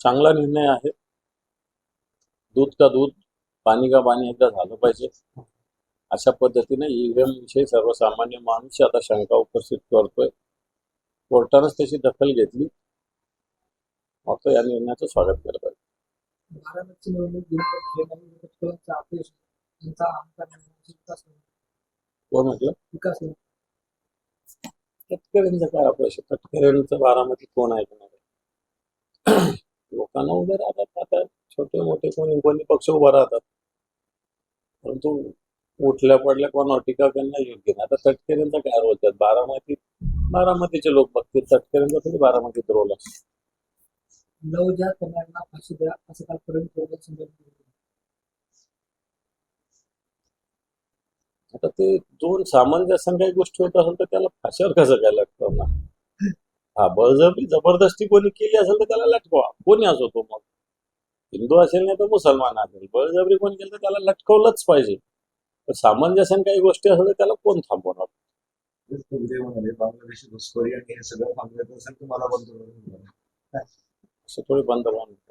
चांगला निर्णय आहे. दूध का दूध, पाणी का पाणी एकदा झालं पाहिजे. अशा पद्धतीने ईव्हीएम विषयी सर्वसामान्य माणूस आता शंका उपस्थित करतोय. कोर्टानंच त्याची दखल घेतली. आता या निर्णयाचं स्वागत करत आहे. बारामती निवडणूक अपयश कोण म्हटलं? विकास तटकरेंचं काय अपयश? तटकरेंचं बारामती कोण ऐकणार आहे? लोकांना उभे राहतात. आता छोटे मोठे कोणी पक्ष उभा राहतात, परंतु उठल्या पडल्या कोणावर टीका करणं योग्य नाही. आता तटकरेंचा काय रोल आहे? बारामतीचे लोक बघतील. तटकरेंचा तरी बारामतीत रोल असतो. नवजात कन्यांना फाशी द्या असं कालपर्यंत आता ते दोन सामंजस्य काही गोष्टी होत असेल तर त्याला फाशीवर कसं काय लटकवणार ना? हा, बळजबरी जबरदस्ती कोणी केली असेल तर त्याला लटकवा. कोणी असो तो, मग हिंदू असेल नाही तर मुसलमान असेल, बळजबरी कोणी केलं तर त्याला लटकवलंच पाहिजे. तर सामंजस्य काही गोष्टी असेल तर त्याला कोण थांबवणार? बांगलादेशी घुसखोरी आणि हे सगळं थांबवायचं असेल तुम्हाला बंद असं थोडी बंद होणार.